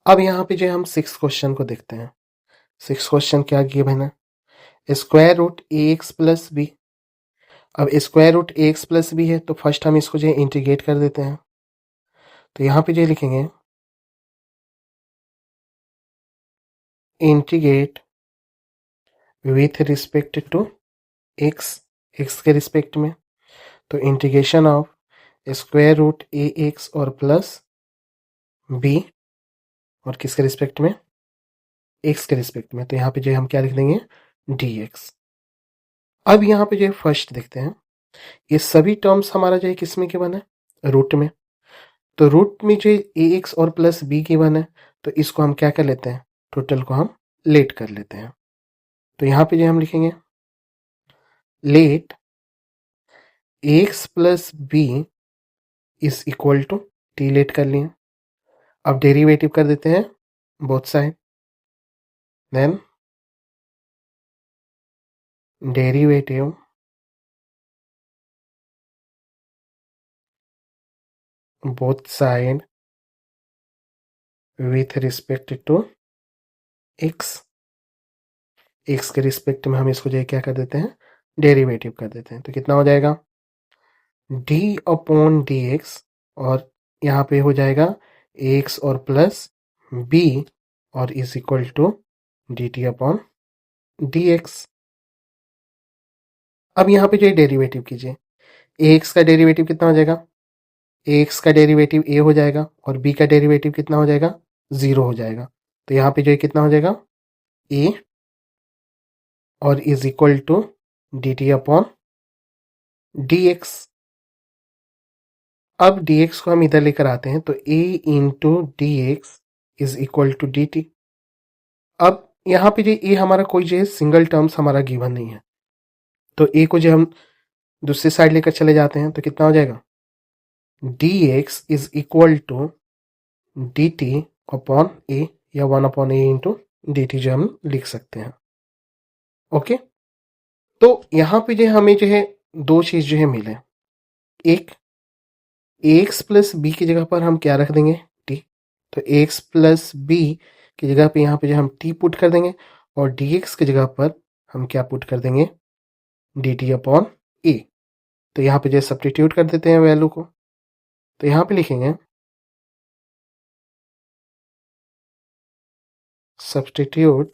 अब यहाँ पे जो हम 6 क्वेश्चन को देखते हैं। 6 क्वेश्चन क्या गिवन है, square root a x plus B. अब square root a x plus B है तो फर्स्ट हम इसको जो है इंटीग्रेट कर देते हैं। तो यहाँ पे जो लिखेंगे integrate with respect to x, x के रिस्पेक्ट में। तो integration of square root a x और प्लस बी, और किसके रिस्पेक्ट में, एक्स के रिस्पेक्ट में। तो यहाँ पे जो हम क्या लिख देंगे डी एक्स। अब यहाँ पे जो फर्स्ट देखते हैं, ये सभी टर्म्स हमारा जो है किस में गिवन है, रूट में। तो रूट में जो ए एक्स और प्लस बी गिवन है, तो इसको हम क्या कर लेते हैं, टोटल को हम लेट कर लेते हैं। तो यहाँ पे जो हम लिखेंगे let x plus b is equal to t, let कर लिए। अब डेरिवेटिव कर देते हैं both side, then derivative both side with respect to x, x के रिस्पेक्ट में हम इसको जो है क्या कर देते हैं, डेरिवेटिव कर देते हैं। तो कितना हो जाएगा डी अपॉन डी एक्स, और यहाँ पे हो जाएगा एक्स और प्लस बी, और is equal to d t upon d x. अब यहाँ पे जो है डेरिवेटिव कीजिए, ए एक्स का डेरिवेटिव कितना हो जाएगा, ए एक्स का डेरिवेटिव ए हो जाएगा, और बी का डेरिवेटिव कितना हो जाएगा, 0 हो जाएगा। तो यहाँ पे जो है कितना हो जाएगा ए, और is equal to d t upon d x. अब dx को हम इधर लेकर आते हैं, तो a into d x is equal to d t. अब यहाँ पे जो a हमारा कोई जो है सिंगल टर्म्स हमारा गिवन नहीं है, तो a को जो हम दूसरी साइड लेकर चले जाते हैं, तो कितना हो जाएगा dx is equal to d t upon a, या 1 upon a into d t जो हम लिख सकते हैं। ओके, तो यहाँ पे जो हमें जो है दो चीज जो है मिले, एक एक्स प्लस बी की जगह पर हम क्या रख देंगे टी, तो एक्स प्लस बी की जगह पे यहाँ पे जो हम टी पुट कर देंगे, और डी एक्स की जगह पर हम क्या पुट कर देंगे डी टी अपॉन ए। तो यहाँ पे जो सब्स्टिट्यूट कर देते हैं वैल्यू को, तो यहाँ पे लिखेंगे सब्स्टिट्यूट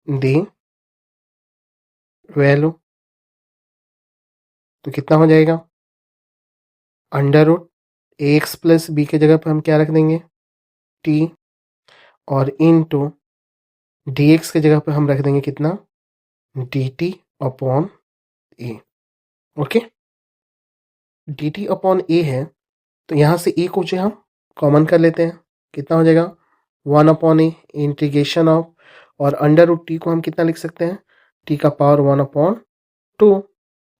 दी वैल्यू, तो कितना हो जाएगा under root x plus b की जगह पर हम क्या रख देंगे टी, और इन टू डी एक्स की जगह पर हम रख देंगे कितना डी टी अपॉन ए। ओके, डी टी अपॉन ए है, तो यहाँ से ए को जो हम कॉमन कर लेते हैं, कितना हो जाएगा 1 अपॉन ए इंटीग्रेशन ऑफ, और अंडर रूट टी को हम कितना लिख सकते हैं टी का पावर 1 अपॉन 2,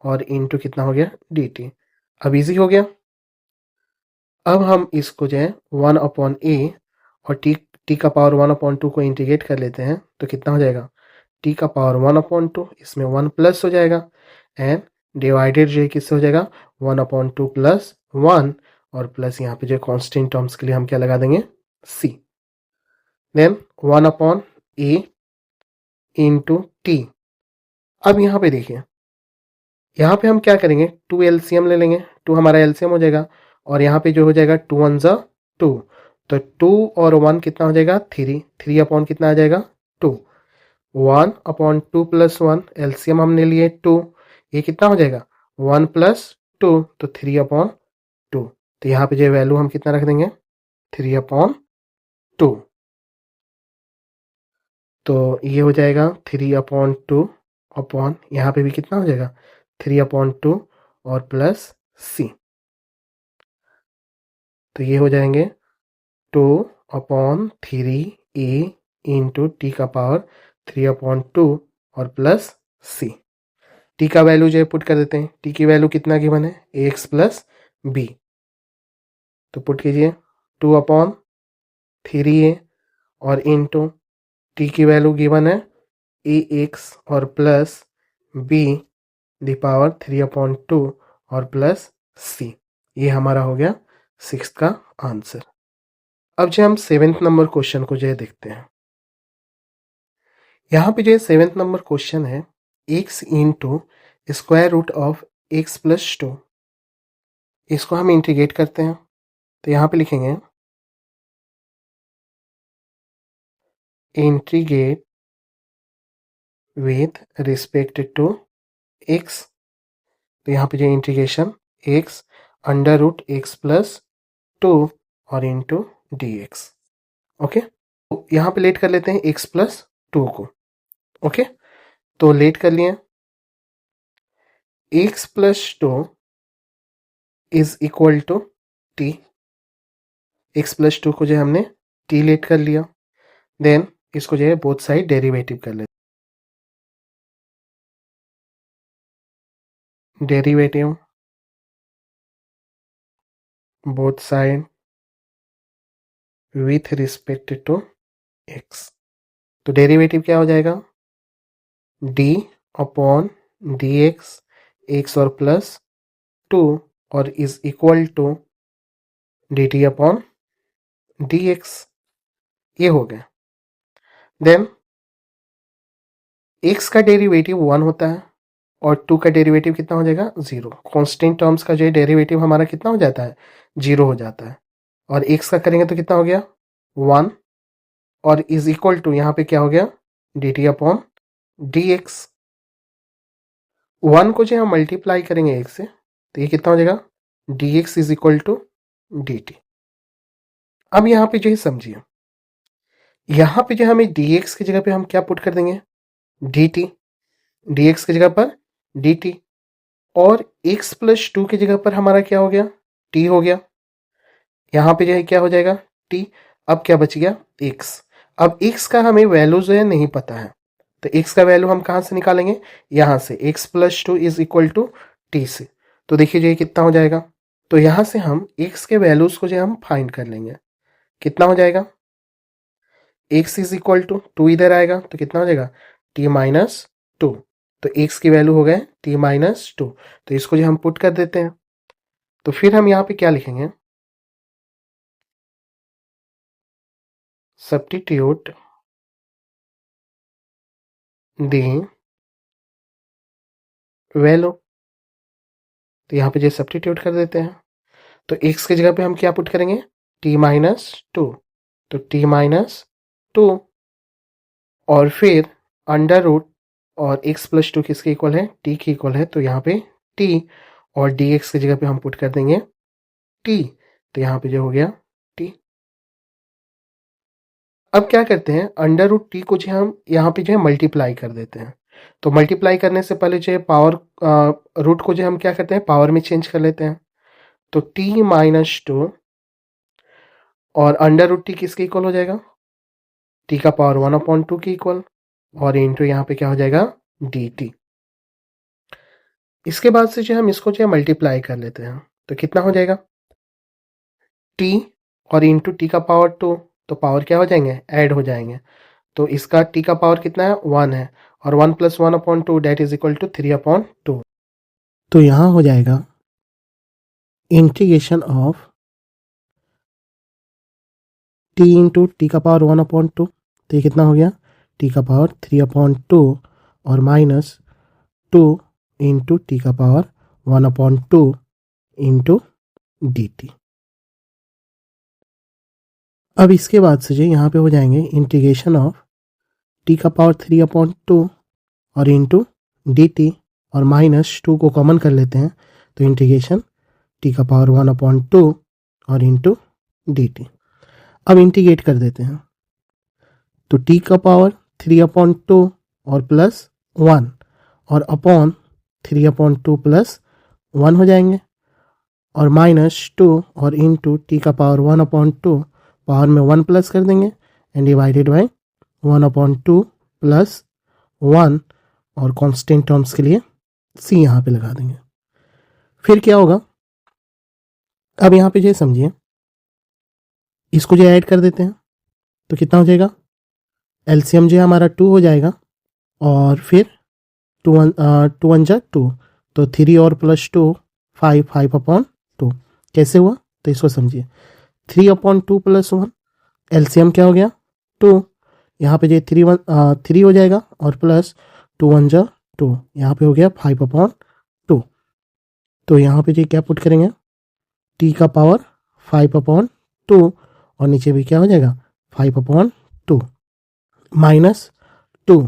और इंटू कितना हो गया डी टी। अब इजी हो गया। अब हम इसको जो है 1 अपॉन ए और टी का पावर 1 अपॉन 2 को इंटीग्रेट कर लेते हैं, तो कितना हो जाएगा टी का पावर 1 अपॉन 2, इसमें 1 प्लस हो जाएगा, एंड डिवाइडेड जो है किससे हो जाएगा 1 अपॉन 2 प्लस 1, और प्लस यहाँ पे जो कांस्टेंट टर्म्स के लिए हम क्या लगा देंगे सी, then 1 upon a into T. अब यहाँ पे देखिए, यहाँ पे हम क्या करेंगे 2 एलसीएम ले लेंगे, 2 हमारा एलसीएम हो जाएगा, और यहाँ पे जो हो जाएगा 2 1 जा 2, तो 2 और 1 कितना हो जाएगा 3, 3 अपॉन कितना आ जाएगा 2, 1 अपॉन 2 प्लस 1 एलसीएम हमने लिए 2, ये कितना हो जाएगा 1 प्लस 2, तो 3 अपॉन 2। तो यहाँ पे जो वैल्यू हम कितना रख देंगे 3 अपॉन 2, तो ये हो जाएगा 3 अपॉन 2 अपॉन यहाँ पे भी कितना हो जाएगा 3 अपॉन 2 और प्लस सी, तो ये हो जाएंगे 2 अपॉन 3 ए इंटू टी का पावर 3 अपॉन 2 और प्लस सी। टी का वैल्यू जो है पुट कर देते हैं, टी की वैल्यू कितना गिवन है ए एक्स प्लस बी, तो पुट कीजिए 2 अपॉन 3 ए और इंटू टी की वैल्यू गिवन है ए एक्स और plus be the power 3 upon 2 और प्लस सी। ये हमारा हो गया 6 का आंसर। अब जो हम 7th नंबर क्वेश्चन को जो है देखते हैं। यहाँ पे जो है 7th नंबर क्वेश्चन है x into square root of x plus 2। इसको हम इंटीग्रेट करते हैं, तो यहाँ पे लिखेंगे integrate with respect to x। तो यहाँ पे जो integration x under root x plus 2 और इंटू dx। ओके, तो यहाँ पे लेट कर लेते हैं x प्लस 2 को। ओके, तो लेट कर लिए x plus 2 is equal to t। x plus 2 को जो हमने t लेट कर लिया, देन इसको जो है बोथ साइड डेरिवेटिव कर लेते। Derivative both side with respect to x। तो डेरिवेटिव क्या हो जाएगा, d अपॉन dx, x और प्लस 2 और is equal to dt upon dx। ये हो गया। देन x का डेरिवेटिव 1 होता है और 2 का डेरिवेटिव कितना हो जाएगा, 0। कांस्टेंट टर्म्स का जो है डेरिवेटिव हमारा कितना हो जाता है, 0 हो जाता है। और x का करेंगे तो कितना हो गया, 1 और इज इक्वल टू यहाँ पे क्या हो गया, dt अपॉन dx। 1 को जो हम मल्टीप्लाई करेंगे x से, तो ये कितना हो जाएगा, dx is equal to dt। अब यहाँ पे जो है समझिए, यहाँ पे जो हमें dx की जगह पे हम क्या पुट कर देंगे, dt। dx की जगह पर dt और x प्लस 2 की जगह पर हमारा क्या हो गया, t हो गया। यहाँ पे जो है क्या हो जाएगा, t। अब क्या बच गया, x। अब x का हमें वैल्यू जो है नहीं पता है, तो x का वैल्यू हम कहाँ से निकालेंगे, यहाँ से x plus 2 is equal to t से। तो देखिए जो ये कितना हो जाएगा, तो यहाँ से हम x के वैल्यूज को जो हम फाइंड कर लेंगे। कितना हो जाएगा, x इज इक्वल टू 2 इधर आएगा तो कितना हो जाएगा, t माइनस 2। तो x की वैल्यू हो गए t माइनस 2। तो इसको जो हम पुट कर देते हैं, तो फिर हम यहाँ पे क्या लिखेंगे, सब्स्टिट्यूट दी वैल्यू। तो यहाँ पे जो सब्स्टिट्यूट कर देते हैं, तो x की जगह पे हम क्या पुट करेंगे, t माइनस 2। तो t माइनस 2 और फिर अंडर रूट और x प्लस 2 किसके इक्वल है, t के इक्वल है। तो यहाँ पे t और dx की जगह पे हम पुट कर देंगे t। तो यहाँ पे जो हो गया t। अब क्या करते हैं, अंडर रूट टी को जो हम यहाँ पे जो है मल्टीप्लाई कर देते हैं। तो मल्टीप्लाई करने से पहले जो है पावर रूट को जो हम क्या करते हैं, पावर में चेंज कर लेते हैं। तो t माइनस 2 और अंडर रूट टी किसके इक्वल हो जाएगा, t का पावर 1/2 के इक्वल, और इंटू यहाँ पे क्या हो जाएगा, dt। इसके बाद से जो हम इसको जो है मल्टीप्लाई कर लेते हैं, तो कितना हो जाएगा, t और इंटू टी का पावर 2, तो पावर क्या हो जाएंगे, ऐड हो जाएंगे। तो इसका t का पावर कितना है, 1 है, और 1 plus 1/2 that is equal to 3/2। तो यहाँ हो जाएगा integration of t into t का पावर 1/2। तो ये कितना हो गया, t का पावर 3/2 और माइनस 2 इंटू टी का पावर 1/2 इंटू dt। अब इसके बाद से जो यहाँ पे हो जाएंगे इंटीग्रेशन ऑफ t का पावर 3/2 और इंटू dt, और माइनस 2 को कॉमन कर लेते हैं, तो इंटीग्रेशन t का पावर 1/2 और इंटू dt। अब इंटीग्रेट कर देते हैं, तो t का पावर 3/2 और प्लस 1 और अपॉन 3/2 प्लस 1 हो जाएंगे, और माइनस 2 और इंटू टी का पावर 1/2, पावर में 1 प्लस कर देंगे एंड डिवाइडेड बाई 1/2 प्लस 1, और कांस्टेंट टर्म्स के लिए c यहाँ पे लगा देंगे। फिर क्या होगा, अब यहाँ पे जो समझिए, इसको जो ऐड कर देते हैं, तो कितना हो जाएगा, एलसीएम जो है हमारा 2 हो जाएगा, और फिर 2 1 जा 2, तो 3 और प्लस 2 5/2। कैसे हुआ, तो इसको समझिए, 3/2 प्लस 1 एलसीएम क्या हो गया 2, यहाँ पे जो 3 हो जाएगा और प्लस 2 1 जा 2, यहाँ पे हो गया 5/2। तो यहाँ पे जो क्या पुट करेंगे टी का पावर 5/2 और नीचे भी क्या हो जाएगा 5/2 माइनस 2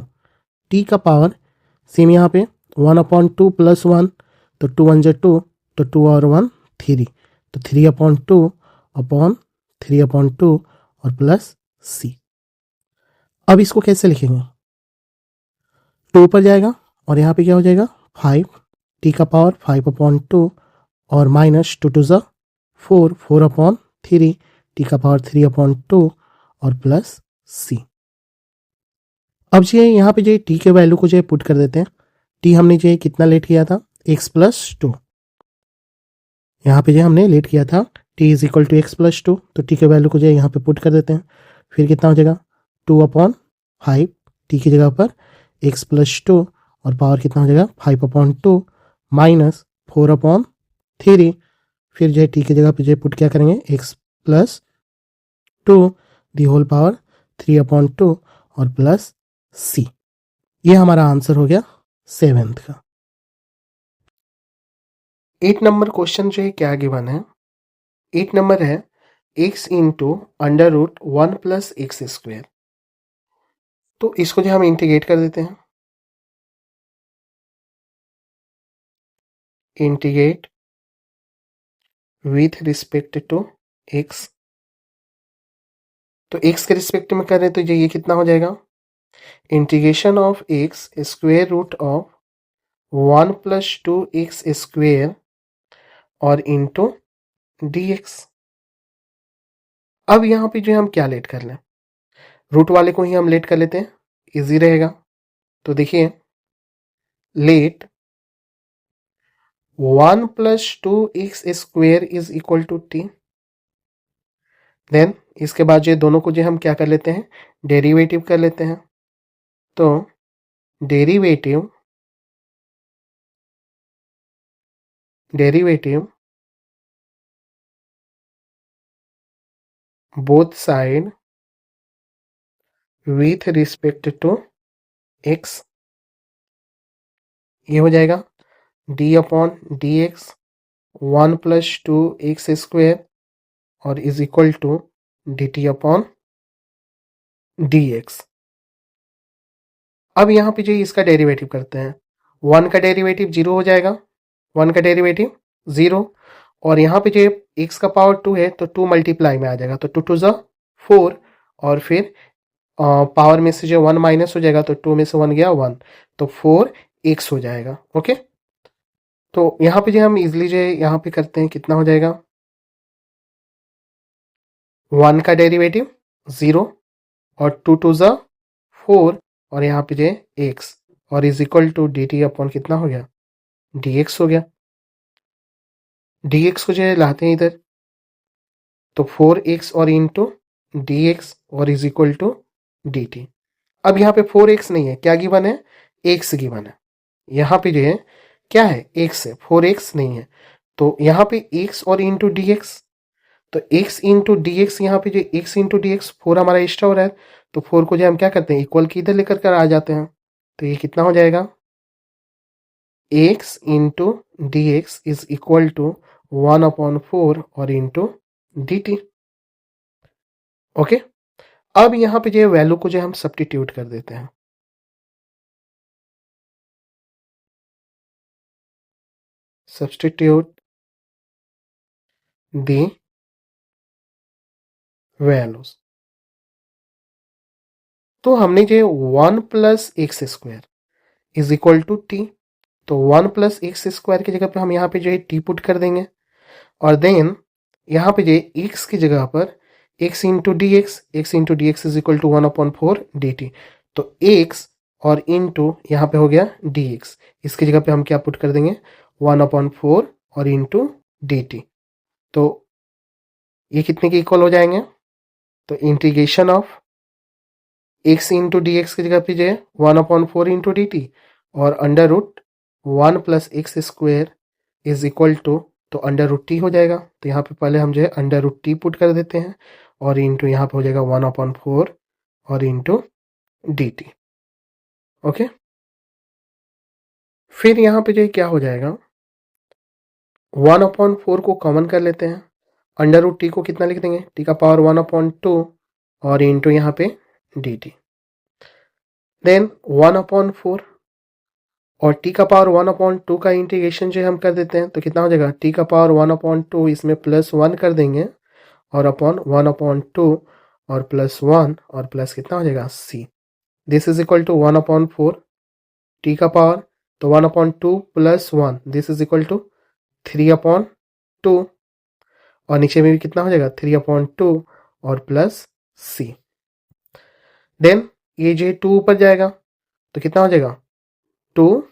टी का पावर सेम यहाँ पे 1/2 प्लस 1, तो 2 1 जा 2, तो 2 और 1 3, तो 3/2 अपॉन 3/2 और प्लस सी। अब इसको कैसे लिखेंगे 2 ऊपर जाएगा और यहाँ पे क्या हो जाएगा 5 टी का पावर 5/2 और माइनस 2 2 जा 4 4/3 टी का पावर 3/2 और प्लस सी। अब जो यहाँ पे जो टी के वैल्यू को जो पुट कर देते हैं, टी हमने जो कितना लेट किया था x+2, यहाँ पे जो हमने लेट किया था t is equal to x+2, तो टी के वैल्यू को जो यहाँ पे पुट कर देते हैं, फिर कितना हो जाएगा 2/5 टी की जगह पर x+2 और पावर कितना हो जाएगा 5/2 माइनस 4/3, फिर जो है टी की जगह पे जो पुट क्या करेंगे x+2 दी होल पावर 3/2 और प्लस सी। ये हमारा आंसर हो गया 7th का। 8 नंबर क्वेश्चन जो है क्या गिवन है, 8 नंबर है x into under root 1 plus x square. तो इसको जो हम इंटीग्रेट कर देते हैं, integrate with respect to x, तो x के रिस्पेक्ट में कर रहे तो ये कितना हो जाएगा integration of x square root of 1 plus 2x square और इंटू dx। अब यहाँ पे जो हम क्या लेट कर लें, रूट वाले को ही हम लेट कर लेते हैं, इजी रहेगा। तो देखिए let 1 plus 2x square is equal to t, then इसके बाद जो दोनों को जो हम क्या कर लेते हैं डेरिवेटिव कर लेते हैं। तो derivative both side with respect to x, ये हो जाएगा d/dx 1 प्लस 2x स्क्वेयर और इज इक्वल टू dt/dx। अब यहाँ पे जो इसका डेरिवेटिव करते हैं, 1 का डेरिवेटिव 0 हो जाएगा, 1 का डेरिवेटिव 0, और यहाँ पे जो x का पावर 2 है तो 2 मल्टीप्लाई में आ जाएगा, तो 2 2 जा 4 और फिर पावर में से जो 1 माइनस हो जाएगा तो 2 में से 1 गया 1, तो 4x हो जाएगा। ओके, तो यहाँ पे जो हम इजिली जो यहाँ पे करते हैं कितना हो जाएगा 1 का डेरिवेटिव 0 और 2 2 जा 4 और यहाँ पे जो x और इज इक्वल टू dt/ कितना हो गया dx हो गया। dx को जो है लाते हैं इधर, तो 4x और इंटू dx और इज इक्वल टू dt। अब यहाँ पे 4x नहीं है, क्या गिवन है x गिवन है, यहाँ पे जो है क्या है x है, 4x नहीं है, तो यहाँ पे x और इंटू dx, तो x इंटू dx, यहाँ पे जो x इंटू dx 4 हमारा एक्स्ट्रा हो रहा है, तो 4 को जो हम क्या करते हैं इक्वल की इधर लेकर कर आ जाते हैं, तो ये कितना हो जाएगा x into dx is equal to 1/4 और इंटू dt। ओके, अब यहाँ पे जो वैल्यू को जो हम सब्स्टिट्यूट कर देते हैं, सब्स्टिट्यूट दी वैल्यूज, तो हमने जो 1 plus x square is equal to t, तो 1 प्लस एक्स स्क्वायर की जगह पे हम यहाँ पे जो है टी पुट कर देंगे, और देन यहाँ पे जो एक्स की जगह पर x into d x is equal to 1/4 dt, तो x और इंटू यहाँ पे हो गया dx, इसकी जगह पे हम क्या पुट कर देंगे 1/4 और इंटू dt, तो ये कितने के इक्वल हो जाएंगे, तो integration of x into d x की जगह पे जो है 1/4 इंटू dt और under root 1 plus x square is equal to तो अंडर रूट टी हो जाएगा। तो यहाँ पे पहले हम जो है अंडर रूट टी पुट कर देते हैं और इंटू यहाँ पे हो जाएगा 1/4 और इंटू डी टी। ओके, फिर यहाँ पे जो है क्या हो जाएगा, 1/4 को कॉमन कर लेते हैं। अंडर रूट टी को कितना लिख देंगे, टी का पावर 1/2 और इंटू यहाँ पे डी टी। देन 1/4 और टी का पावर 1/2 का इंटीग्रेशन जो हम कर देते हैं तो कितना हो जाएगा, टी का पावर 1/2 इसमें +1 कर देंगे और अपॉन 1/2 और +1 और प्लस कितना हो जाएगा c। This is equal to 1/4 t का पावर, तो 1/2 + 1 दिस इज इक्वल टू 3/2 और नीचे में भी कितना हो जाएगा 3/2 और प्लस c। देन ये जो 2 ऊपर जाएगा तो कितना हो जाएगा 2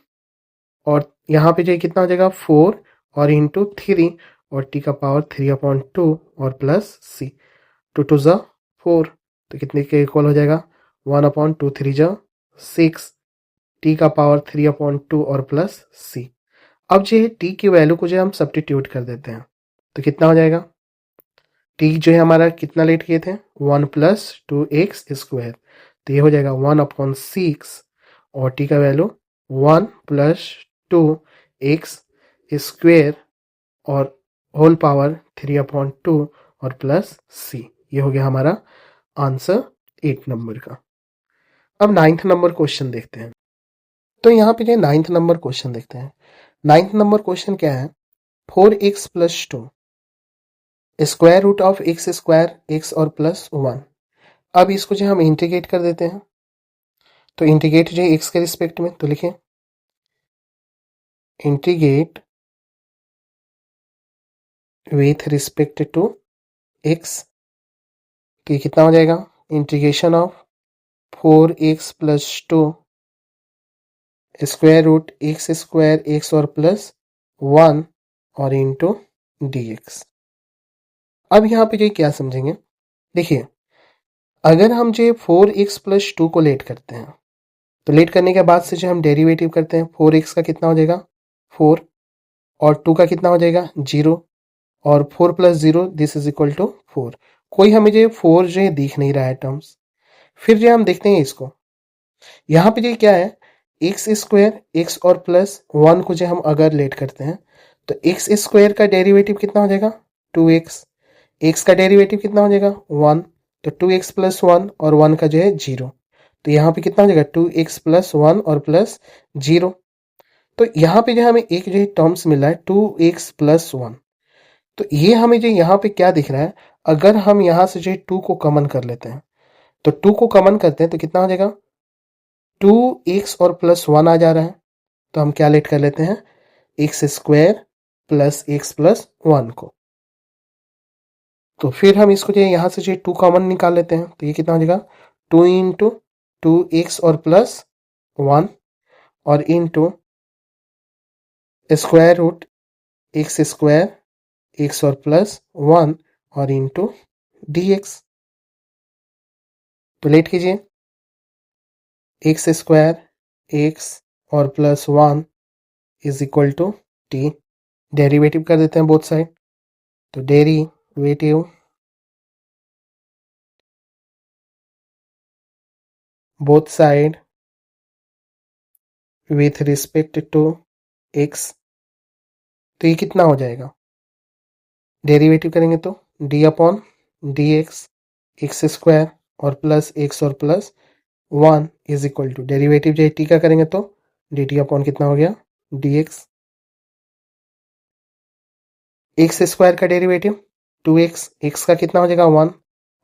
और यहाँ पे जो कितना हो जाएगा 4 और इंटू 3 और टी का पावर 3/2 और प्लस c। 2 2 ज़ा 4 तो कितने के इक्वल हो जाएगा 1/2 3 ज़ा 6 टी का पावर 3/2 और प्लस c। अब जो है टी की वैल्यू को जो हम सब्स्टिट्यूट कर देते हैं तो कितना हो जाएगा, टी जो है हमारा कितना लेट किए थे 1 + 2x², तो ये हो जाएगा 1/6 और टी का वैल्यू 1 + 2x² और होल पावर 3/2 और प्लस c। ये हो गया हमारा आंसर 8 नंबर का। अब 9th नंबर क्वेश्चन देखते हैं। तो यहाँ पे जो 9th नंबर क्वेश्चन देखते हैं। 9th नंबर क्वेश्चन क्या है, 4x + 2 square root of x² x और +1। अब इसको जो हम इंटीग्रेट कर देते हैं तो इंटीग्रेट जो है x के रिस्पेक्ट में, तो लिखें integrate with respect to x, तो ये कितना हो जाएगा integration of 4x + 2 square root x² x और +1 और इंटू dx। अब यहाँ पे जो क्या समझेंगे, देखिए अगर हम जो 4x + 2 को लेट करते हैं तो लेट करने के बाद से जो हम डेरिवेटिव करते हैं 4x का कितना हो जाएगा 4 और 2 का कितना हो जाएगा 0 और 4 + 0 दिस इज इक्वल टू 4। कोई हमें जो 4 जो है दिख नहीं रहा है टर्म्स। फिर जो हम देखते हैं इसको, यहाँ पे जो क्या है x² x और +1 को जो हम अगर लेट करते हैं तो x² का डेरिवेटिव कितना हो जाएगा 2x, x का डेरिवेटिव कितना हो जाएगा 1, तो 2x + 1 और 1 का जो है 0, तो यहाँ पे कितना हो जाएगा 2x + 1 और +0। तो यहाँ पे जो हमें एक जो है टर्म्स मिल रहा है 2x + 1, तो ये हमें जो यहाँ पे क्या दिख रहा है, अगर हम यहाँ से जो है 2 को कॉमन कर लेते हैं तो 2 को कॉमन करते हैं तो कितना हो जाएगा 2x और +1 आ जा रहा है, तो हम क्या लेट कर लेते हैं x² + x + 1 को। तो फिर हम इसको जो है यहाँ से जो 2 कॉमन निकाल लेते हैं तो ये कितना हो जाएगा 2 × 2x और +1 और into square root x² x और +1 और इंटू dx। तो लेट कीजिए x² x और +1 is equal to t, derivative कर देते हैं बोथ साइड, तो derivative both side with respect to x, तो ये कितना हो जाएगा, डेरिवेटिव करेंगे तो d/dx x² और प्लस x और +1 इज इक्वल टू डेरिवेटिव जो t का करेंगे तो dt/ कितना हो गया dx, x² का डेरिवेटिव 2x, x का कितना हो जाएगा 1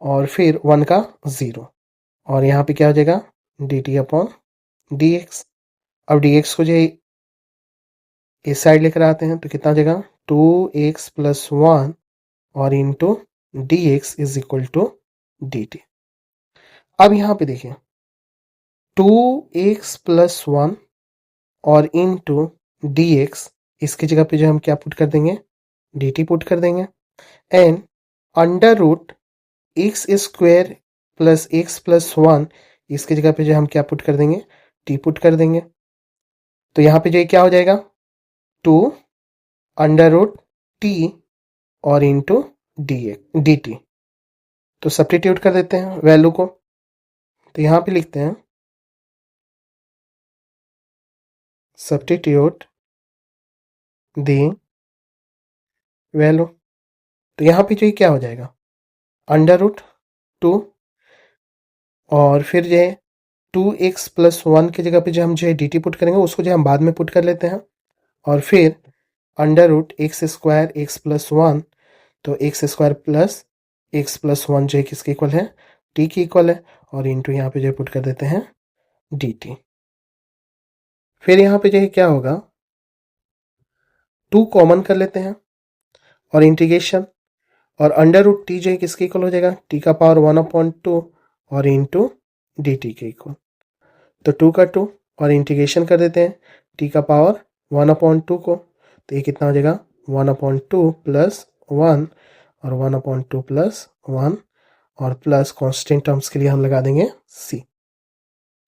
और फिर 1 का 0 और यहाँ पे क्या हो जाएगा dt/dx। अब dx को जो इस साइड लेकर आते हैं तो कितना हो जाएगा 2x + 1 और into dx is equal to dt। अब यहाँ पे देखिए 2x + 1 और इंटू dx, इसकी जगह पे जो हम क्या पुट कर देंगे dt पुट कर देंगे, and under root x² + x + 1 इसकी जगह पे जो हम क्या पुट कर देंगे t पुट कर देंगे, तो यहाँ पे जो क्या हो जाएगा 2 अंडर रूट टी और इंटू डी टी। तो सब्स्टिट्यूट कर देते हैं वैल्यू को, तो यहाँ पे लिखते हैं सब्स्टिट्यूट दी वैल्यू। तो यहाँ पे जो क्या हो जाएगा, अंडर रूट 2 और फिर जो है 2x + 1 की जगह पे जो हम जो है डी टी पुट करेंगे, उसको जो हम बाद में पुट कर लेते हैं। और फिर अंडर रूट x² x + 1, तो x² + x + 1 जो है किसके इक्वल है, t के इक्वल है। और इंटू यहाँ पे जो पुट कर देते हैं dt। फिर यहाँ पे जो है क्या होगा, 2 कॉमन कर लेते हैं और इंटीग्रेशन, और अंडर रूट टी जो है किसके इक्वल हो जाएगा, t का पावर 1/2 और इंटू डी टी के इक्वल। तो 2 का 2 और इंटीग्रेशन कर देते हैं t का पावर 1/2 को, तो ये कितना हो जाएगा 1/2 + 1 और 1/2 + 1 और प्लस कांस्टेंट टर्म्स के लिए हम लगा देंगे c।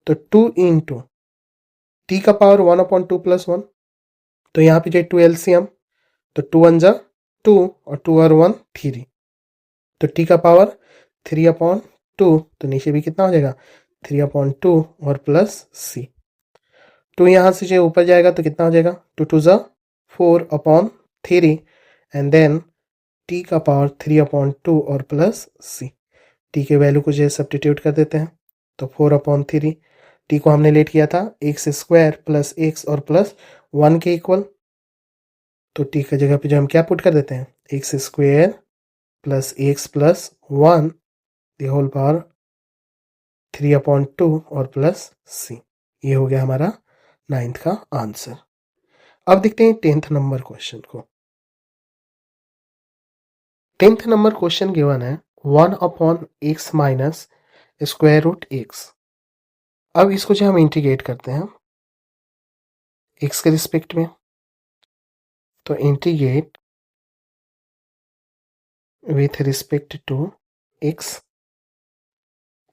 तो 2 इंटू टी का पावर 1/2 + 1, तो यहाँ पे जो 2 LCM, तो 2 1 जा 2 और 2 और 1 3, तो टी का पावर 3/2, तो नीचे भी कितना हो जाएगा 3/2 और प्लस c। 2 यहाँ से जो ऊपर जाएगा तो कितना हो जाएगा 2 2 जा 4/3 एंड देन टी का पावर 3/2 और प्लस c। टी के वैल्यू को जो सब्स्टिट्यूट कर देते हैं, तो 4/3, टी को हमने लेट किया था x² + x और प्लस 1 के इक्वल, तो टी की जगह पे जो हम क्या पुट कर देते हैं x² + x + 1 the whole power 3/2 और प्लस c। ये हो गया हमारा 9th का आंसर। अब देखते हैं 10th नंबर क्वेश्चन को। 10th नंबर क्वेश्चन गिवन है 1/x - √x। अब इसको जो हम इंटीग्रेट करते हैं x के रिस्पेक्ट में, तो integrate with respect to x,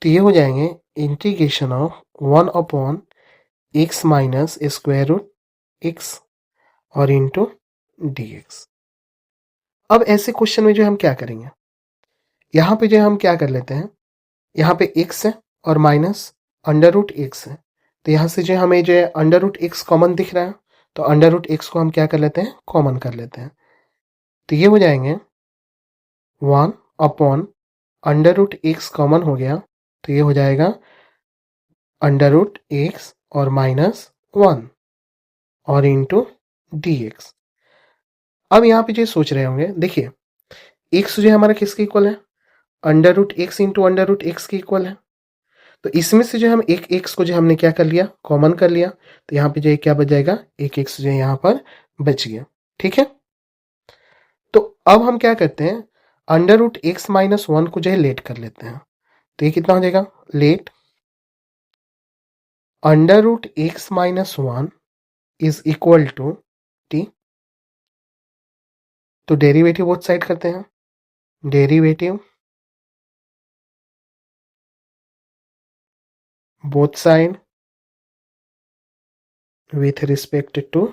तो ये हो जाएंगे इंटीग्रेशन ऑफ 1/x - √x और इंटू dx। अब ऐसे क्वेश्चन में जो हम क्या करेंगे, यहाँ पे जो हम क्या कर लेते हैं, यहाँ पे x है और माइनस √x है, तो यहाँ से जो हमें जो है √x कॉमन दिख रहा है, तो √x को हम क्या कर लेते हैं, कॉमन कर लेते हैं। तो ये हो जाएंगे 1/√x कॉमन हो गया, तो ये हो जाएगा √x और -1 और इंटू dx। अब यहाँ पे जो सोच रहे होंगे, देखिए x जो है हमारा किसके इक्वल है, √x इंटू √x के इक्वल है। तो इसमें से जो हम एक x को जो हमने क्या कर लिया, कॉमन कर लिया, तो यहाँ पे जो क्या बच जाएगा, एक x जो है यहाँ पर बच गया। ठीक है, तो अब हम क्या करते हैं, √x - 1 को जो है लेट कर लेते हैं, तो ये कितना हो जाएगा, let √x - 1 is equal to t। तो डेरिवेटिव बोथ साइड करते हैं, derivative both side with respect to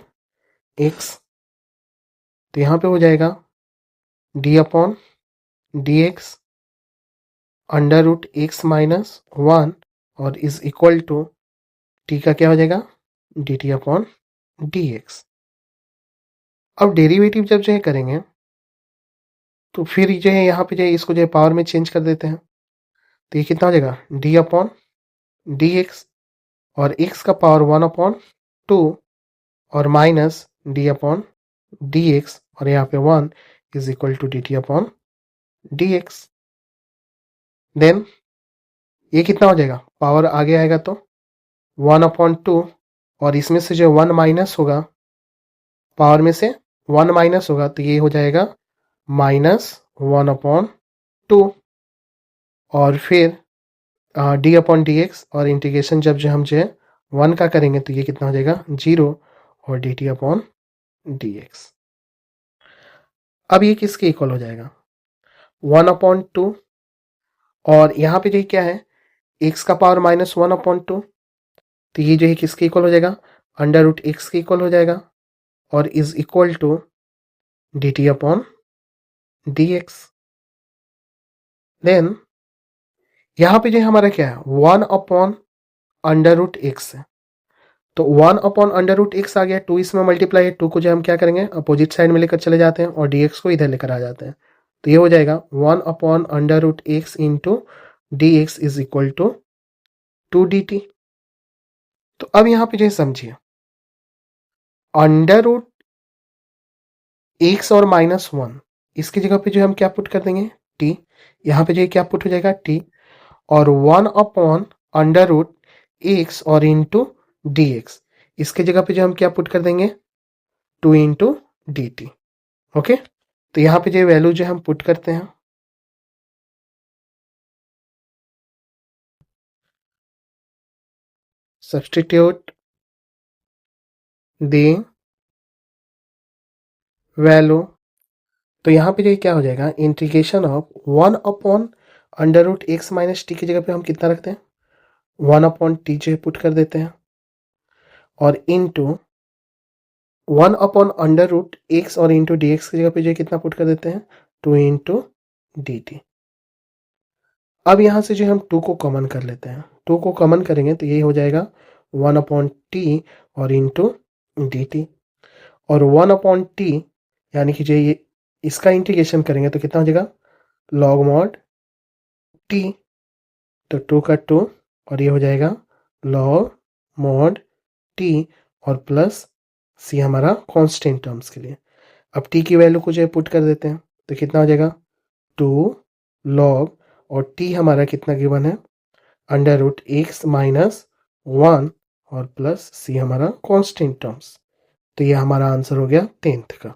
x, तो यहाँ पे हो जाएगा d/dx √x - 1 और इज इक्वल टू t का क्या हो जाएगा, dt/dx। अब डेरिवेटिव जब जो है करेंगे, तो फिर जो है यहाँ पे जो है इसको जो है पावर में चेंज कर देते हैं, तो ये कितना हो जाएगा d/dx और x का पावर 1/2 और माइनस d/dx और यहाँ पे 1 is equal to dt/dx। Then ये कितना हो जाएगा, पावर आगे आएगा तो 1/2 और इसमें से जो 1 माइनस होगा, पावर में से 1 माइनस होगा, तो ये हो जाएगा -1/2 और फिर d/dx और इंटीग्रेशन जब जो हम जो है 1 का करेंगे, तो ये कितना हो जाएगा 0 और dt/dx। अब ये किसके इक्वल हो जाएगा, 1/2 और यहाँ पे जो क्या है x का पावर -1/2, तो ये जो है किसके इक्वल हो जाएगा, √x के इक्वल हो जाएगा और is equal to dt upon dx। Then यहां पे जो हमारा क्या है 1 अपॉन अंडर रूट एक्स है, तो 1 अपॉन अंडर रूट एक्स आ गया, 2 इसमें मल्टीप्लाई है, 2 को जो हम क्या करेंगे अपोजिट साइड में लेकर चले जाते हैं और dx को इधर लेकर आ जाते हैं, तो ये हो जाएगा 1 upon under root x into d x is equal to 2dt। तो अब यहां पे जो समझिए अंडर रूट एक्स और -1 इसकी जगह पे जो हम क्या पुट कर देंगे t, यहां पे जो क्या पुट हो जाएगा t, और 1 अपॉन अंडर रूट एक्स और इंटू डी एक्स इसके जगह पे जो हम क्या पुट कर देंगे 2 इंटू डी टी। ओके, तो यहां पे जो वैल्यू जो हम पुट करते हैं, सब्सटीट्यूट द वैल्यू, तो यहां पे जो क्या हो जाएगा integration of 1 upon under root x minus t की जगह पे हम कितना रखते हैं 1 अपॉन टी जो पुट कर देते हैं, और into 1 upon under root x और इंटू डी एक्स की जगह पे जो कितना पुट कर देते हैं 2 इंटू डी टी। अब यहां से जो हम 2 को कॉमन कर लेते हैं, 2 को कॉमन करेंगे तो ये हो जाएगा 1 अपॉन टी और इंटू डी टी, और 1 अपॉन टी यानी कि जो ये इसका इंटीग्रेशन करेंगे तो कितना हो जाएगा लॉग मॉड टी, तो 2 का 2 और ये हो जाएगा लॉग मॉड टी और प्लस सी हमारा कांस्टेंट टर्म्स के लिए। अब टी की वैल्यू को जो है पुट कर देते हैं तो कितना हो जाएगा 2 लॉग, और टी हमारा कितना गिवन है अंडर रूट एक्स माइनस 1 और प्लस सी हमारा कांस्टेंट टर्म्स। तो ये हमारा आंसर हो गया 10th का।